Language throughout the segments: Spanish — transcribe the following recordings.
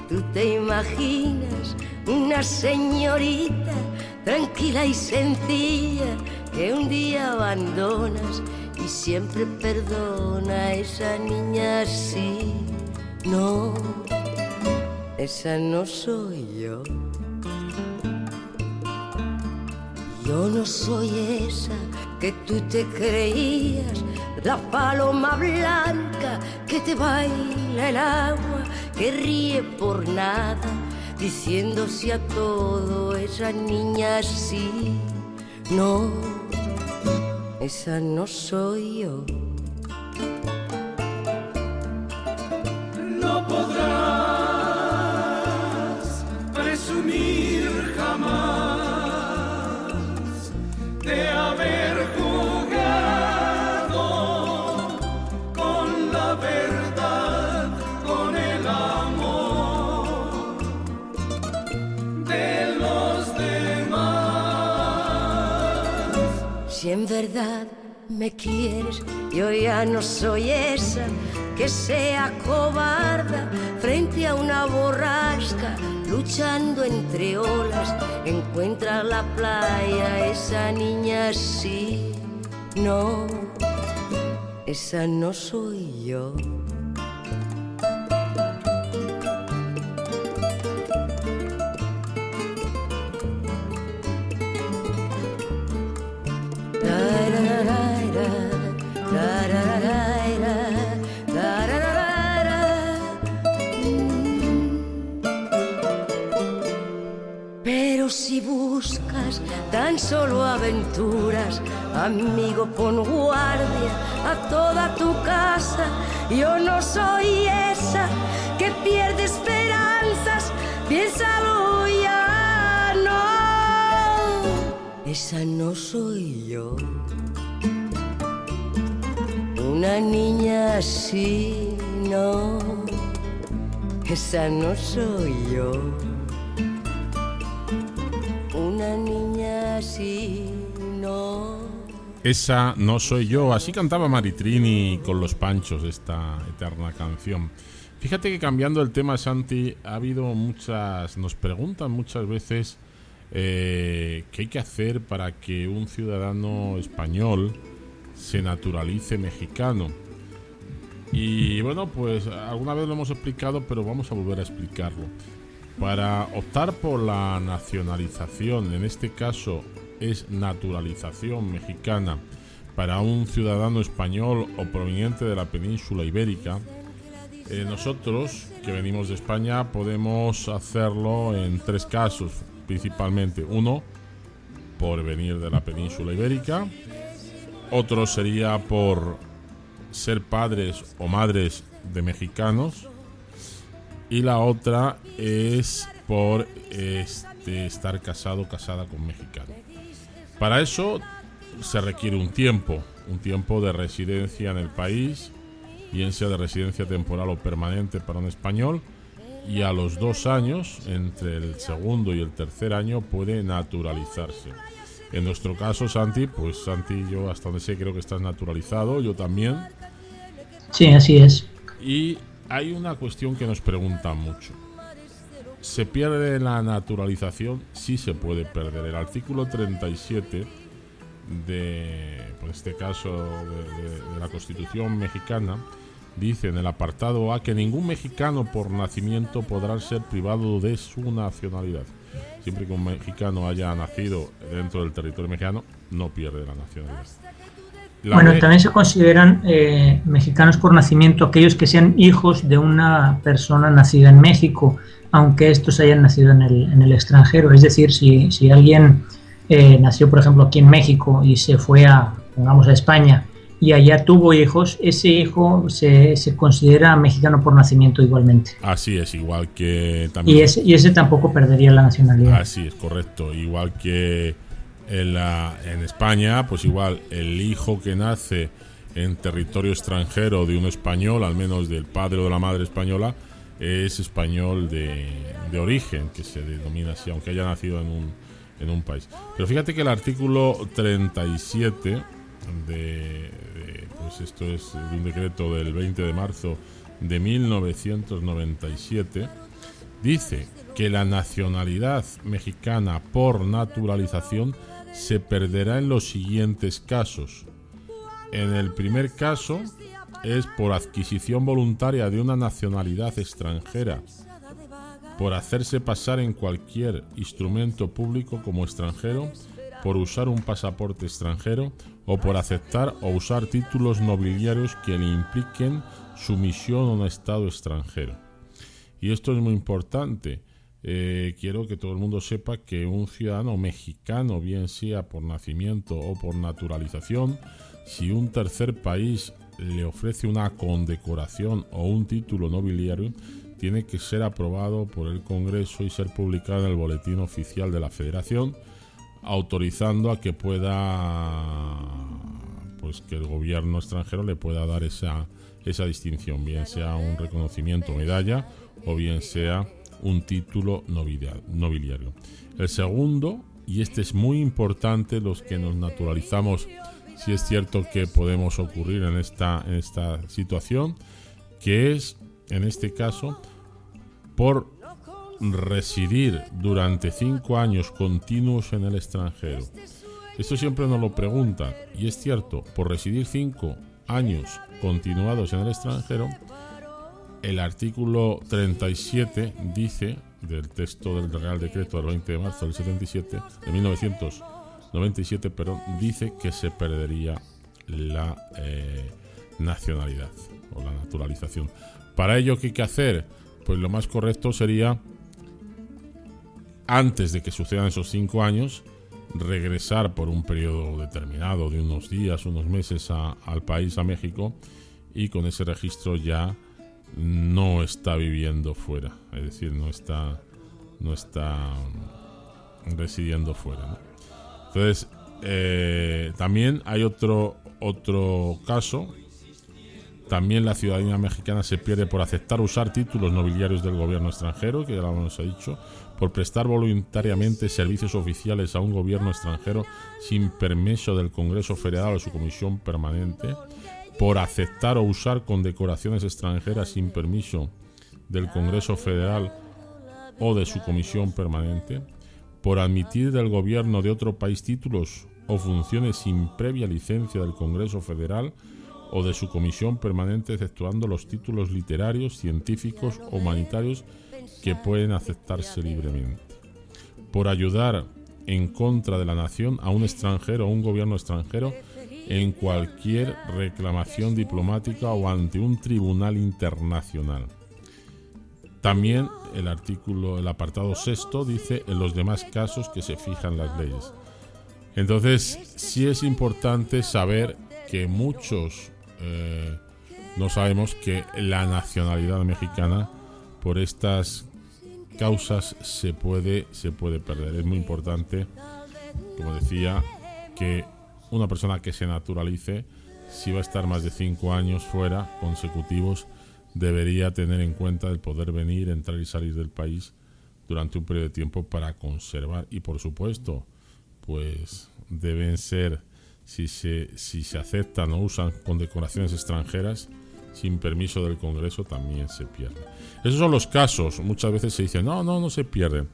Tú te imaginas una señorita tranquila y sencilla que un día abandonas y siempre perdona a esa niña así. No, esa no soy yo. Yo no soy esa que tú te creías, la paloma blanca que te baila el agua, que ríe por nada, diciéndose a todo, esa niña así. No, esa no soy yo. No podrás presumir jamás de haber jugado con la verdad, con el amor de los demás. Si en verdad me quieres, yo ya no soy esa que sea cobarda frente a una borrasca, luchando entre olas, encuentra la playa, esa niña así. No, esa no soy yo. Pero si buscas tan solo aventuras, amigo, pon guardia a toda tu casa. Yo no soy esa que pierde esperanzas, piénsalo ya, no. Esa no soy yo. Una niña así, no. Esa no soy yo. Una niña así, no. Esa no soy yo. Así cantaba Maritrini con Los Panchos, esta eterna canción. Fíjate que, cambiando el tema, Santi, ha habido nos preguntan muchas veces qué hay que hacer para que un ciudadano español se naturalice mexicano. Y bueno, pues alguna vez lo hemos explicado, pero vamos a volver a explicarlo. Para optar por la nacionalización, en este caso es naturalización mexicana, para un ciudadano español o proveniente de la península ibérica, nosotros que venimos de España podemos hacerlo en tres casos principalmente. Uno, por venir de la península ibérica. Otro sería por ser padres o madres de mexicanos. Y la otra es por estar casado o casada con mexicano. Para eso se requiere un tiempo de residencia en el país, bien sea de residencia temporal o permanente para un español, y a los 2 años, entre el segundo y el tercer año, puede naturalizarse. En nuestro caso, Santi, pues Santi, yo hasta donde sé creo que estás naturalizado, yo también. Sí, así es. Y hay una cuestión que nos preguntan mucho. ¿Se pierde la naturalización? Sí, se puede perder. El artículo 37 por este caso de la Constitución mexicana dice en el apartado A que ningún mexicano por nacimiento podrá ser privado de su nacionalidad. Siempre que un mexicano haya nacido dentro del territorio mexicano, no pierde la nacionalidad. También se consideran mexicanos por nacimiento aquellos que sean hijos de una persona nacida en México, aunque estos hayan nacido en el extranjero. Es decir, si alguien nació, por ejemplo, aquí en México y se fue pongamos a España, y allá tuvo hijos, ese hijo se considera mexicano por nacimiento igualmente. Así es, igual que también. Y ese tampoco perdería la nacionalidad. Así es, correcto. Igual que en España, pues igual el hijo que nace en territorio extranjero de un español, al menos del padre o de la madre española, es español de origen, que se denomina así, aunque haya nacido en un país. Pero fíjate que el artículo 37 pues esto es de un decreto del 20 de marzo de 1997, dice que la nacionalidad mexicana por naturalización se perderá en los siguientes casos. En el primer caso es por adquisición voluntaria de una nacionalidad extranjera, por hacerse pasar en cualquier instrumento público como extranjero, por usar un pasaporte extranjero o por aceptar o usar títulos nobiliarios que le impliquen sumisión a un Estado extranjero. Y esto es muy importante. Quiero que todo el mundo sepa que un ciudadano mexicano, bien sea por nacimiento o por naturalización, si un tercer país le ofrece una condecoración o un título nobiliario, tiene que ser aprobado por el Congreso y ser publicado en el Boletín Oficial de la Federación, autorizando a que pueda, pues que el gobierno extranjero le pueda dar esa distinción, bien sea un reconocimiento, medalla, o bien sea un título nobiliario. El segundo, y este es muy importante, los que nos naturalizamos, si es cierto que podemos ocurrir en esta situación, que es, en este caso, por residir durante 5 años continuos en el extranjero. Esto siempre nos lo preguntan, y es cierto, por residir 5 años continuados en el extranjero, el artículo 37 dice, del texto del Real Decreto del 20 de marzo del 1997, dice que se perdería la nacionalidad o la naturalización. Para ello, ¿qué hay que hacer? Pues lo más correcto sería, antes de que sucedan esos 5 años, regresar por un periodo determinado de unos días, unos meses al país, a México, y con ese registro ya no está viviendo fuera, es decir, no está residiendo fuera, ¿no? Entonces, también hay otro caso. También la ciudadanía mexicana se pierde por aceptar usar títulos nobiliarios del gobierno extranjero, que ya lo hemos dicho, por prestar voluntariamente servicios oficiales a un gobierno extranjero sin permiso del Congreso Federal o su comisión permanente, por aceptar o usar condecoraciones extranjeras sin permiso del Congreso Federal o de su comisión permanente, por admitir del gobierno de otro país títulos o funciones sin previa licencia del Congreso Federal o de su comisión permanente, exceptuando los títulos literarios, científicos o humanitarios que pueden aceptarse libremente, por ayudar en contra de la nación a un extranjero o un gobierno extranjero en cualquier reclamación diplomática o ante un tribunal internacional. También el apartado 6 dice en los demás casos que se fijan las leyes. Entonces, sí es importante saber que muchos no sabemos que la nacionalidad mexicana por estas causas se puede perder. Es muy importante, como decía, que una persona que se naturalice, si va a estar más de 5 años fuera consecutivos, debería tener en cuenta el poder venir, entrar y salir del país durante un periodo de tiempo para conservar. Y por supuesto, pues deben ser, si se aceptan o usan condecoraciones extranjeras sin permiso del Congreso, también se pierde. Esos son los casos. Muchas veces se dice no se pierden.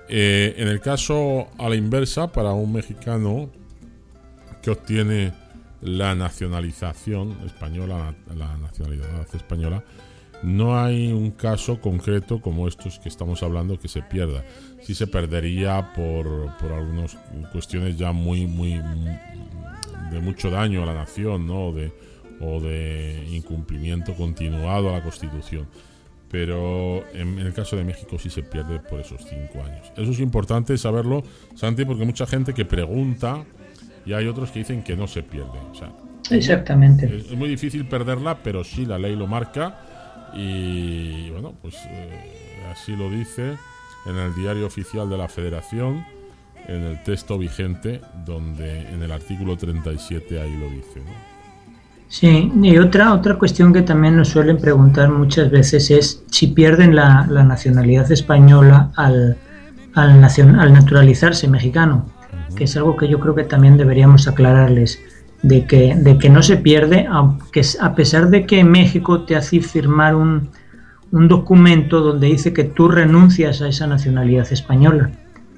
En el caso a la inversa, para un mexicano que obtiene la nacionalización española, la nacionalidad española, no hay un caso concreto como estos que estamos hablando que se pierda. Sí se perdería por algunas cuestiones ya muy de mucho daño a la nación, ¿no? o de incumplimiento continuado a la Constitución. Pero en el caso de México sí se pierde por esos 5 años. Eso es importante saberlo, Santi, porque mucha gente que pregunta y hay otros que dicen que no se pierde. O sea, exactamente. Es muy difícil perderla, pero sí la ley lo marca. Y bueno, pues así lo dice en el Diario Oficial de la Federación, en el texto vigente, donde en el artículo 37 ahí lo dice, ¿no? Sí, y otra cuestión que también nos suelen preguntar muchas veces es si pierden la nacionalidad española al naturalizarse mexicano, que es algo que yo creo que también deberíamos aclararles, de que no se pierde, aunque a pesar de que México te hace firmar un un documento donde dice que tú renuncias a esa nacionalidad española,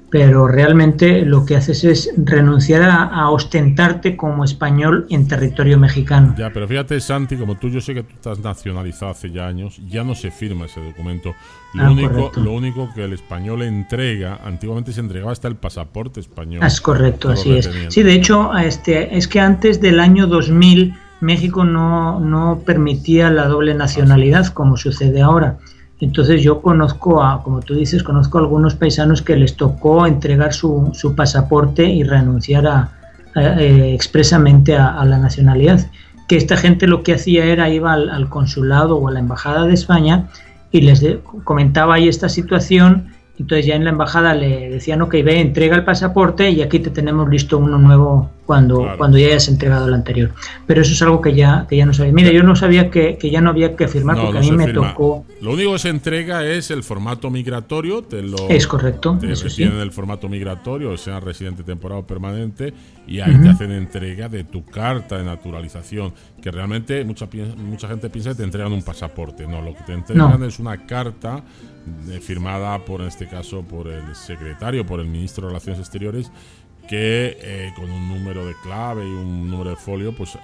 pero realmente lo que haces es renunciar a ostentarte como español en territorio mexicano. Ya, pero fíjate, Santi, como yo sé que tú estás nacionalizado hace ya años, ya no se firma ese documento. Lo único que el español entrega, antiguamente se entregaba hasta el pasaporte español. Es correcto, así es. Sí, de hecho, es que antes del año 2000 México no permitía la doble nacionalidad, como sucede ahora. Entonces yo como tú dices, conozco a algunos paisanos que les tocó entregar su pasaporte y renunciar expresamente a la nacionalidad. Que esta gente lo que hacía era iba al consulado o a la embajada de España y les comentaba ahí esta situación. Entonces ya en la embajada le decían, ok, ve, entrega el pasaporte y aquí te tenemos listo uno nuevo cuando ya hayas entregado el anterior. Pero eso es algo que ya no sabía. Mira, yo no sabía que ya no había que firmar, porque a mí me tocó. Lo único que se entrega es el formato migratorio. Es correcto. Te reciben el formato migratorio, sea residente temporal o permanente, y ahí te hacen entrega de tu carta de naturalización, que realmente mucha gente piensa que te entregan un pasaporte. No, lo que te entregan es una carta firmada en este caso por el secretario, por el ministro de Relaciones Exteriores, que con un número de clave y un número de folio pues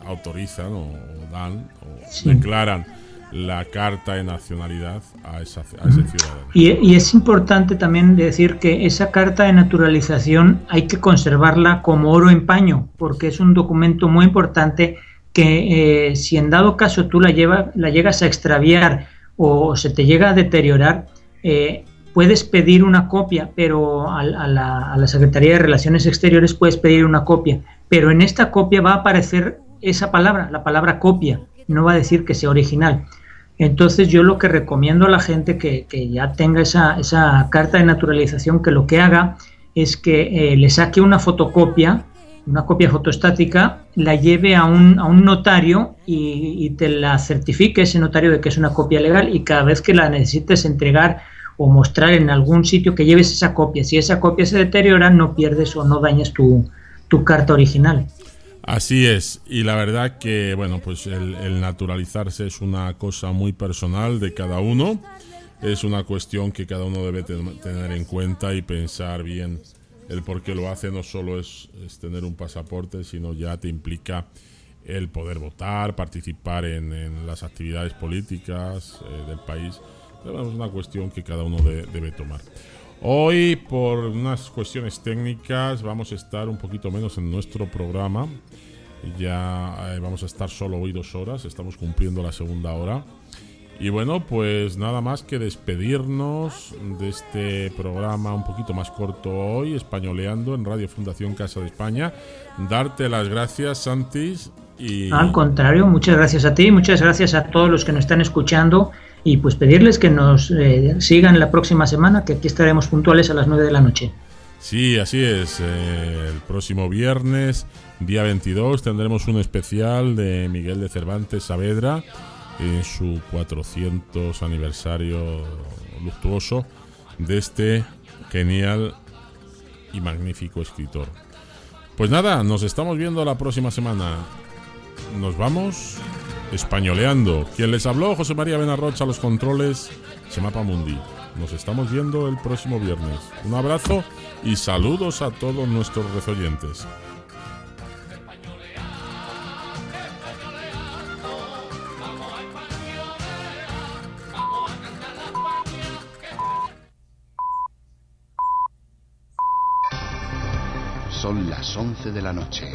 autorizan o dan o declaran la carta de nacionalidad a ese ciudadano. Y es importante también decir que esa carta de naturalización hay que conservarla como oro en paño, porque es un documento muy importante que si en dado caso tú la llegas a extraviar o se te llega a deteriorar, puedes pedir una copia, pero a la Secretaría de Relaciones Exteriores puedes pedir una copia, pero en esta copia va a aparecer esa palabra, la palabra copia, no va a decir que sea original. Entonces yo lo que recomiendo a la gente que ya tenga esa carta de naturalización, que lo que haga es que le saque una fotocopia, una copia fotostática, la lleve a un notario y te la certifique ese notario de que es una copia legal, y cada vez que la necesites entregar o mostrar en algún sitio, que lleves esa copia. Si esa copia se deteriora, no pierdes o no dañas tu carta original. Así es, y la verdad que bueno, pues el naturalizarse es una cosa muy personal de cada uno, es una cuestión que cada uno debe tener en cuenta y pensar bien el por qué lo hace. No solo es tener un pasaporte, sino ya te implica el poder votar, participar en las actividades políticas del país. Pero es una cuestión que cada uno debe tomar. Hoy, por unas cuestiones técnicas, vamos a estar un poquito menos en nuestro programa. Ya vamos a estar solo hoy 2 horas, estamos cumpliendo la segunda hora. Y bueno, pues nada más que despedirnos de este programa un poquito más corto hoy, Españoleando en Radio Fundación Casa de España. Darte las gracias, Santis. Al contrario, muchas gracias a ti, muchas gracias a todos los que nos están escuchando, y pues pedirles que nos sigan la próxima semana, que aquí estaremos puntuales a las 9 de la noche. Sí, así es. El próximo viernes, día 22, tendremos un especial de Miguel de Cervantes Saavedra en su 400 aniversario luctuoso de este genial y magnífico escritor. Pues nada, nos estamos viendo la próxima semana. Nos vamos españoleando. Quien les habló, José María Benarrocha, a los controles, Semapa Mundi. Nos estamos viendo el próximo viernes. Un abrazo y saludos a todos nuestros rezoyentes. Son las 11 de la noche.